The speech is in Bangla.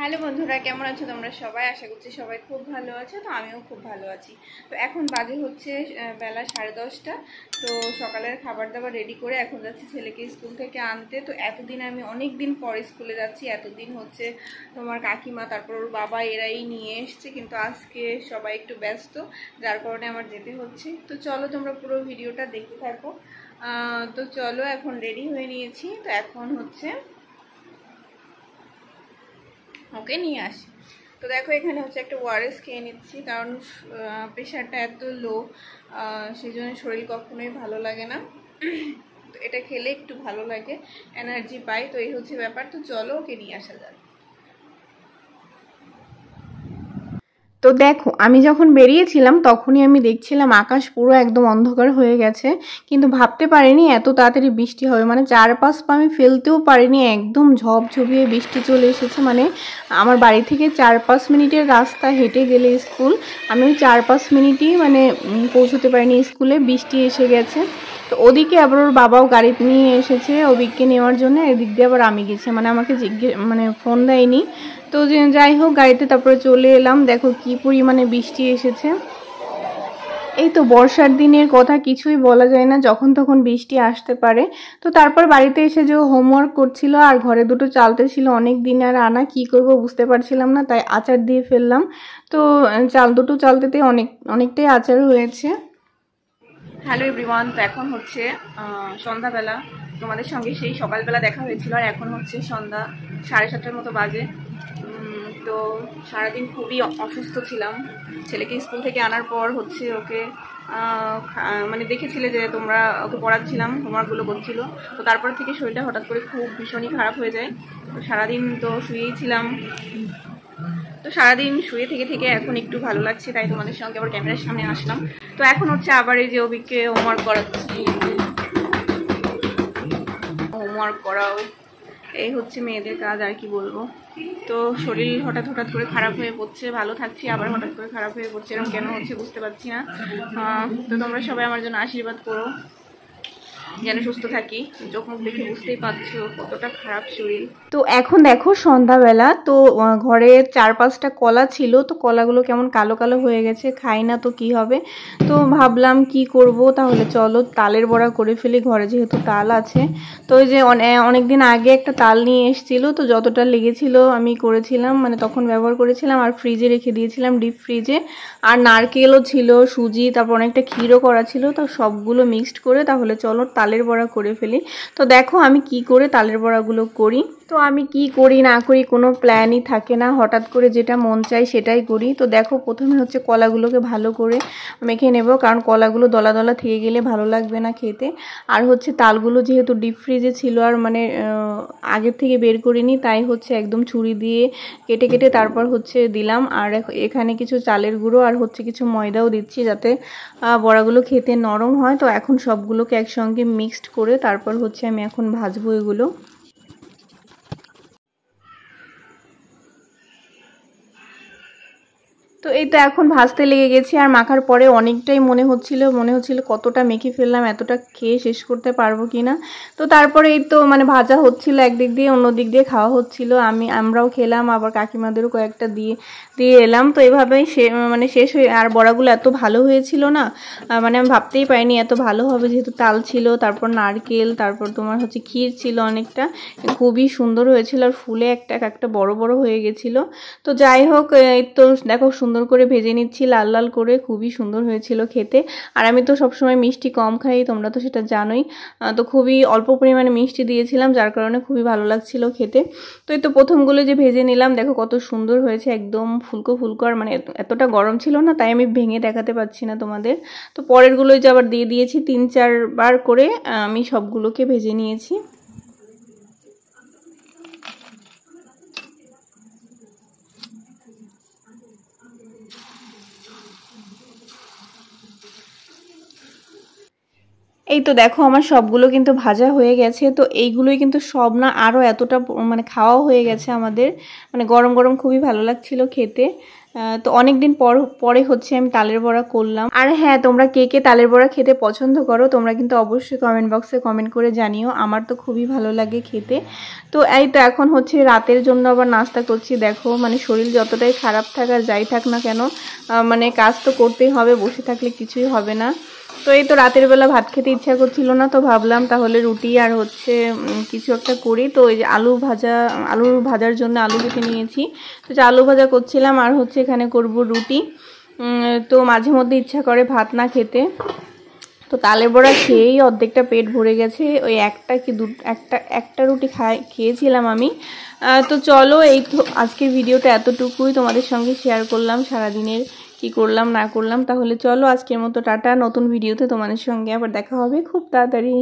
হ্যালো বন্ধুরা, কেমন আছো তোমরা সবাই? আশা করছি সবাই খুব ভালো আছো। তো আমিও খুব ভালো আছি। তো এখন বাজে হচ্ছে বেলা 10:30। তো সকালের খাবার দাবার রেডি করে এখন যাচ্ছি ছেলেকে স্কুল থেকে আনতে। তো এতদিন আমি অনেক দিন পরে স্কুলে যাচ্ছি। এতদিন হচ্ছে তোমার কাকিমা তারপর ওর বাবা এরাই নিয়ে এসছে, কিন্তু আজকে সবাই একটু ব্যস্ত, যার কারণে আমার যেতে হচ্ছে। তো চলো তোমরা পুরো ভিডিওটা দেখতে থাকো। তো চলো, এখন রেডি হয়ে নিয়েছি। তো এখন হচ্ছে ওকে নিয়ে আসি। তো দেখো, এখানে হচ্ছে একটা ওআরএস খেয়ে নিচ্ছি, কারণ প্রেশারটা এত লো, সেই জন্য শরীর কখনোই ভালো লাগে না। তো এটা খেলে একটু ভালো লাগে, এনার্জি পাই। তো এই হচ্ছে ব্যাপার। তো চলো ওকে নিয়ে আসা যাক। তো দেখো, আমি যখন বেরিয়েছিলাম তখনই আমি দেখছিলাম আকাশ পুরো একদম অন্ধকার হয়ে গেছে, কিন্তু ভাবতে পারিনি এত তাড়াতাড়ি বৃষ্টি হবে। মানে 4-5 পা আমি ফেলতেও পারিনি, একদম ঝপঝপিয়ে বৃষ্টি চলে এসেছে। মানে আমার বাড়ি থেকে 4-5 মিনিটের রাস্তা হেঁটে গেলে স্কুল, আমি ওই 4-5 মিনিটই মানে পৌঁছতে পারিনি স্কুলে, বৃষ্টি এসে গেছে। তো ওদিকে আবার ওর বাবাও গাড়ি নিয়ে এসেছে ওদিককে নেওয়ার জন্য, এদিক দিয়ে আবার আমি গেছি, মানে আমাকে মানে ফোন দেয়নি। তো যাই হোক, গাড়িতে তারপরে চলে এলাম। দেখো কি পরিমাণে বৃষ্টি এসেছে। এই তো বর্ষার দিনের কথা, কিছুই বলা যায় না, যখন তখন বৃষ্টি আসতে পারে। তো তারপর বাড়িতে এসে যে হোমওয়ার্ক করছিল আর ঘরে দুটো চালতে ছিল অনেক দিন আর আনা, কি করব বুঝতে পারছিলাম না, তাই আচার দিয়ে ফেললাম। তো চাল দুটো চালতেতে অনেকটাই আচার হয়েছে। হ্যালো এভরিওয়ান, তো এখন হচ্ছে সন্ধ্যাবেলা। তোমাদের সঙ্গে সেই সকালবেলা দেখা হয়েছিল, আর এখন হচ্ছে সন্ধ্যা 7:30 মতো বাজে। তো সারাদিন খুবই অসুস্থ ছিলাম। ছেলেকে স্কুল থেকে আনার পর হচ্ছে ওকে মানে দেখেছিলে যে তোমরা, ওকে পড়াচ্ছিলাম, হোমওয়ার্কগুলো করছিল। তো তারপর থেকে শরীরটা হঠাৎ করে খুব ভীষণই খারাপ হয়ে যায়। তো সারাদিন তো শুয়েই ছিলাম। তো সারাদিন শুয়ে থেকে থেকে এখন একটু ভালো লাগছে, তাই তোমাদের সঙ্গে আবার ক্যামেরার সামনে আসলাম। তো এখন হচ্ছে আবার এই যে অভিকে হোমওয়ার্ক করাচ্ছি, হোমওয়ার্ক করাও, এই হচ্ছে মেয়েদের কাজ, আর কি বলবো। তো শরীর হঠাৎ হঠাৎ করে খারাপ হয়ে পড়ছে, ভালো থাকছি আবার হঠাৎ করে খারাপ হয়ে পড়ছে, এরকম কেন হচ্ছে বুঝতে পারছি না। তো তোমরা সবাই আমার জন্য আশীর্বাদ করো যেন সুস্থ থাকি। চোখ মুখ দেখে বুঝতেই পারছো কতটা খারাপ শরীর। তো এখন দেখো সন্ধ্যাবেলা, তো ঘরে 4-5টা কলা ছিল, তো কলাগুলো কেমন কালো কালো হয়ে গেছে, খাই না তো কি হবে। তো ভাবলাম কি করব, তাহলে চলো তালের বড়া করে ফেলি, ঘরে যেহেতু তাল আছে। তো ওই যে অনেকদিন আগে একটা তাল নিয়ে এসেছিল, তো যতটা লেগেছিল আমি করেছিলাম, মানে তখন ব্যবহার করেছিলাম, আর ফ্রিজে রেখে দিয়েছিলাম, ডিপ ফ্রিজে। আর নারকেলও ছিল, সুজি, তারপর অনেকটা ক্ষীরও করা ছিল। তো সবগুলো মিক্সড করে তাহলে চলো তালের বড়া করে ফেলি। তো দেখো আমি কি করে তালের বড়াগুলো করি। তো আমি কি করি না করি কোনো প্ল্যানই থাকে না, হঠাৎ করে যেটা মন চাই সেটাই করি। তো দেখো প্রথমে হচ্ছে কলাগুলোকে ভালো করে মেখে নেব, কারণ কলাগুলো দলা দলা থেকে গেলে ভালো লাগবে না খেতে। আর হচ্ছে তালগুলো যেহেতু ডিপ ফ্রিজে ছিল, আর মানে আগের থেকে বের করিনি, তাই হচ্ছে একদম ছুরি দিয়ে কেটে কেটে তারপর হচ্ছে দিলাম। আর এখানে কিছু চালের গুঁড়ো আর হচ্ছে কিছু ময়দাও দিচ্ছি, যাতে বড়াগুলো খেতে নরম হয়। তো এখন সবগুলোকে একসঙ্গে মিক্সড করে তারপর হচ্ছে আমি এখন ভাজবো এগুলো। তো এই তো এখন ভাজতে লেগে গেছি, আর মাখার পরে অনেকটাই মনে হচ্ছিল কতটা মেখে ফেললাম, এতটা খেয়ে শেষ করতে পারবো কিনা। তো তারপরে এই তো মানে ভাজা হচ্ছিল একদিক দিয়ে, অন্য দিক দিয়ে খাওয়া হচ্ছিল, আমরাও খেলাম, আবার কাকিমাদেরও কয়েকটা দিয়ে দিয়ে এলাম। তো এইভাবেই মানে শেষ হয়ে, আর বড়াগুলো এত ভালো হয়েছিল না, মানে আমি ভাবতেই পারিনি এত ভালো হবে, যেহেতু তাল ছিল, তারপর নারকেল, তারপর তোমার হচ্ছে ক্ষীর ছিল অনেকটা, খুবই সুন্দর হয়েছিল, আর ফুলে একটা বড় বড় হয়ে গেছিল। তো যাই হোক, এই তো দেখো সুন্দর করে ভেজে নিচ্ছি লাল লাল করে, খুবই সুন্দর হয়েছিল খেতে। আর আমি তো সবসময় মিষ্টি কম খাই, তোমরা তো সেটা জানোই। তো খুবই অল্প পরিমাণে মিষ্টি দিয়েছিলাম, যার কারণে খুবই ভালো লাগছিল খেতে। তো এই তো প্রথমগুলো যে ভেজে নিলাম, দেখো কত সুন্দর হয়েছে, একদম ফুলকো ফুলকো। আর মানে এতটা গরম ছিল না, তাই আমি ভেঙে দেখাতে পারছি না তোমাদের। তো পরেরগুলোই যে আবার দিয়ে দিয়েছি, 3-4 বার করে আমি সবগুলোকে ভেজে নিয়েছি। এই তো দেখো আমার সবগুলো কিন্তু ভাজা হয়ে গেছে। তো এইগুলোই কিন্তু সব না, আরও এতটা মানে খাওয়া হয়ে গেছে আমাদের, মানে গরম গরম খুবই ভালো লাগছিল খেতে। তো অনেক দিন পরে হচ্ছে আমি তালের বড়া করলাম। আর হ্যাঁ, তোমরা কে কে তালের বড়া খেতে পছন্দ করো তোমরা কিন্তু অবশ্যই কমেন্ট বক্সে কমেন্ট করে জানিও। আমার তো খুবই ভালো লাগে খেতে। তো এই তো এখন হচ্ছে রাতের জন্য আবার নাস্তা করছি। দেখো মানে শরীর যতটাই খারাপ থাক আর যাই থাক না কেন, মানে কাজ তো করতেই হবে, বসে থাকলে কিছুই হবে না। তো এই তো রাতের বেলা ভাত খেতে ইচ্ছা করছিল না, তো ভাবলাম তাহলে রুটি আর হচ্ছে কিছু একটা করি। তো এই যে আলু ভাজার জন্য আলু কেটে নিয়েছি। তো যে আলু ভাজা করছিলাম আর হচ্ছে এখানে করব রুটি। তো মাঝে মধ্যে ইচ্ছা করে ভাত না খেতে। তো তালের বড়া খেয়েই অর্ধেকটা পেট ভরে গেছে। ওই একটা রুটি খেয়েছিলাম আমি। তো চলো, এই তো আজকের ভিডিওটা এতটুকুই তোমাদের সঙ্গে শেয়ার করলাম, সারাদিনের কি করলাম না করলাম। তাহলে চলো আজকের মতো টাটা। নতুন ভিডিওতে তোমাদের সঙ্গে আবার দেখা হবে খুব তাড়াতাড়ি।